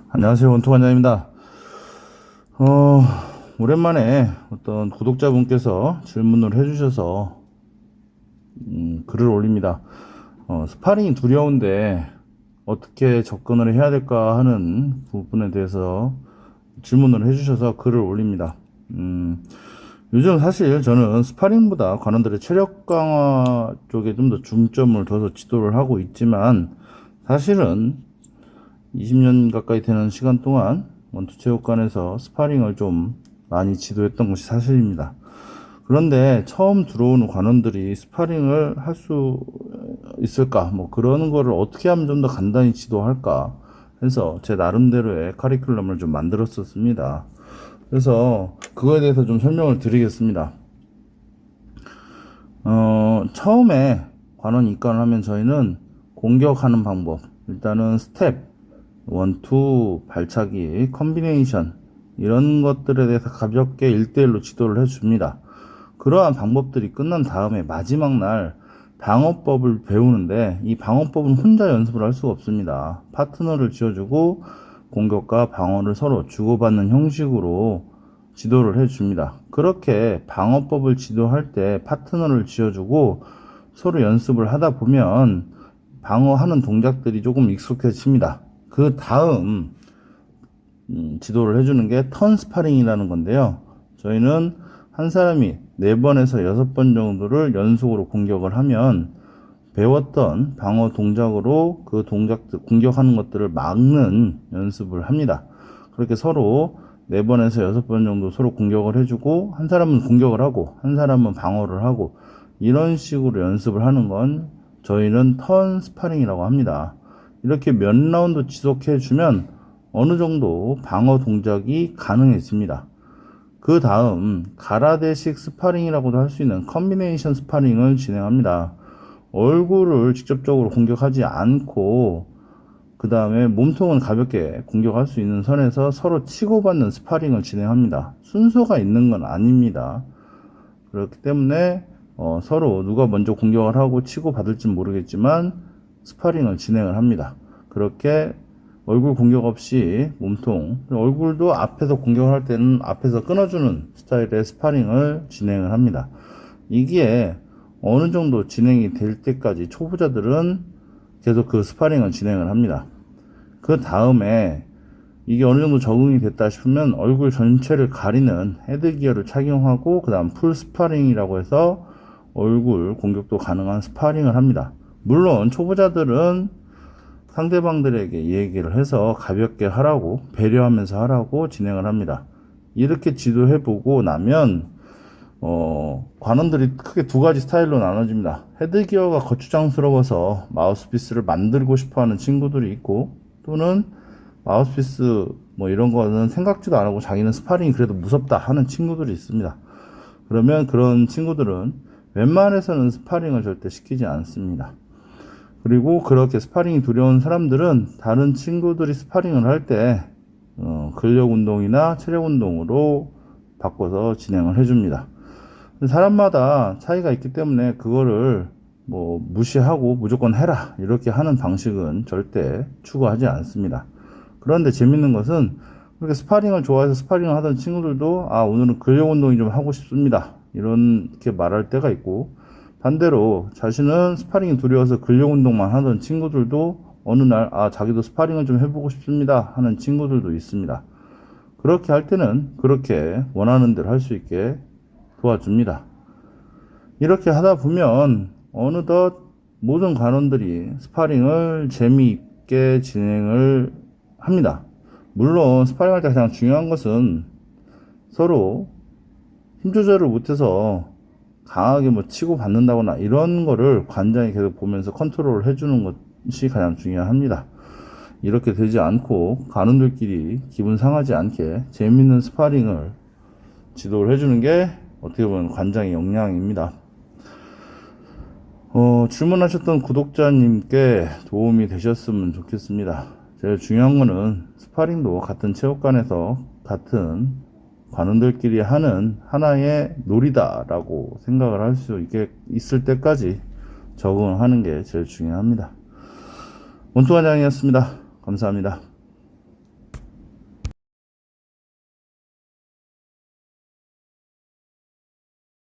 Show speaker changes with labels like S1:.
S1: 안녕하세요. 원투관장입니다. 어, 오랜만에 어떤 구독자분께서 질문을 해주셔서 글을 올립니다. 스파링이 두려운데 어떻게 접근을 해야 될까 하는 부분에 대해서 질문을 해주셔서 글을 올립니다. 요즘 사실 저는 스파링보다 관원들의 체력 강화 쪽에 좀 더 중점을 둬서 지도를 하고 있지만, 사실은 20년 가까이 되는 시간 동안 원투체육관에서 스파링을 좀 많이 지도했던 것이 사실입니다. 그런데 처음 들어오는 관원들이 스파링을 할 수 있을까? 뭐 그런 거를 어떻게 하면 좀 더 간단히 지도할까 해서 제 나름대로의 커리큘럼을 좀 만들었었습니다. 그래서 그거에 대해서 좀 설명을 드리겠습니다. 처음에 관원 입관을 하면 저희는 공격하는 방법, 일단은 스텝, 원투, 발차기, 컨비네이션, 이런 것들에 대해서 가볍게 1대1로 지도를 해줍니다. 그러한 방법들이 끝난 다음에 마지막 날 방어법을 배우는데, 이 방어법은 혼자 연습을 할 수가 없습니다. 파트너를 지어주고 공격과 방어를 서로 주고받는 형식으로 지도를 해줍니다. 그렇게 방어법을 지도할 때 파트너를 지어주고 서로 연습을 하다 보면 방어하는 동작들이 조금 익숙해집니다. 그 다음 지도를 해주는 게 턴 스파링이라는 건데요. 저희는 한 사람이 4번에서 6번 정도를 연속으로 공격을 하면 배웠던 방어 동작으로 그 동작들, 공격하는 것들을 막는 연습을 합니다. 그렇게 서로 4번에서 6번 정도 서로 공격을 해주고, 한 사람은 공격을 하고 한 사람은 방어를 하고, 이런 식으로 연습을 하는 건 저희는 턴 스파링이라고 합니다. 이렇게 몇 라운드 지속해주면 어느 정도 방어 동작이 가능해집니다. 그 다음 가라데식 스파링이라고도 할 수 있는 컨비네이션 스파링을 진행합니다. 얼굴을 직접적으로 공격하지 않고 그 다음에 몸통은 가볍게 공격할 수 있는 선에서 서로 치고받는 스파링을 진행합니다. 순서가 있는 건 아닙니다. 그렇기 때문에 서로 누가 먼저 공격을 하고 치고받을지는 모르겠지만 스파링을 진행을 합니다. 그렇게 얼굴 공격 없이 몸통, 얼굴도 앞에서 공격을 할 때는 앞에서 끊어주는 스타일의 스파링을 진행을 합니다. 이게 어느 정도 진행이 될 때까지 초보자들은 계속 그 스파링을 진행을 합니다. 그 다음에 이게 어느 정도 적응이 됐다 싶으면 얼굴 전체를 가리는 헤드기어를 착용하고, 그 다음 풀 스파링이라고 해서 얼굴 공격도 가능한 스파링을 합니다. 물론 초보자들은 상대방들에게 얘기를 해서 가볍게 하라고, 배려하면서 하라고 진행을 합니다. 이렇게 지도해보고 나면 관원들이 크게 두 가지 스타일로 나눠집니다. 헤드기어가 거추장스러워서 마우스피스를 만들고 싶어하는 친구들이 있고, 또는 마우스피스 뭐 이런 거는 생각지도 안 하고 자기는 스파링이 그래도 무섭다 하는 친구들이 있습니다. 그러면 그런 친구들은 웬만해서는 스파링을 절대 시키지 않습니다. 그리고 그렇게 스파링이 두려운 사람들은 다른 친구들이 스파링을 할 때 근력 운동이나 체력 운동으로 바꿔서 진행을 해줍니다. 사람마다 차이가 있기 때문에 그거를 뭐 무시하고 무조건 해라 이렇게 하는 방식은 절대 추구하지 않습니다. 그런데 재밌는 것은, 그렇게 스파링을 좋아해서 스파링을 하던 친구들도 오늘은 근력 운동이 좀 하고 싶습니다 이렇게 말할 때가 있고, 반대로 자신은 스파링이 두려워서 근력 운동만 하던 친구들도 어느 날 자기도 스파링을 좀 해보고 싶습니다 하는 친구들도 있습니다. 그렇게 할 때는 그렇게 원하는 대로 할 수 있게 도와줍니다. 이렇게 하다 보면 어느덧 모든 관원들이 스파링을 재미있게 진행을 합니다. 물론 스파링 할 때 가장 중요한 것은 서로 힘 조절을 못해서 강하게 뭐 치고 받는다거나 이런 거를 관장이 계속 보면서 컨트롤을 해주는 것이 가장 중요합니다. 이렇게 되지 않고 관원들끼리 기분 상하지 않게 재밌는 스파링을 지도를 해주는 게 어떻게 보면 관장의 역량입니다. 질문하셨던 구독자님께 도움이 되셨으면 좋겠습니다. 제일 중요한 거는 스파링도 같은 체육관에서 같은 관원들끼리 하는 하나의 놀이다라고 생각을 할 수 있을 때까지 적응하는 게 제일 중요합니다. 원투관장이었습니다. 감사합니다.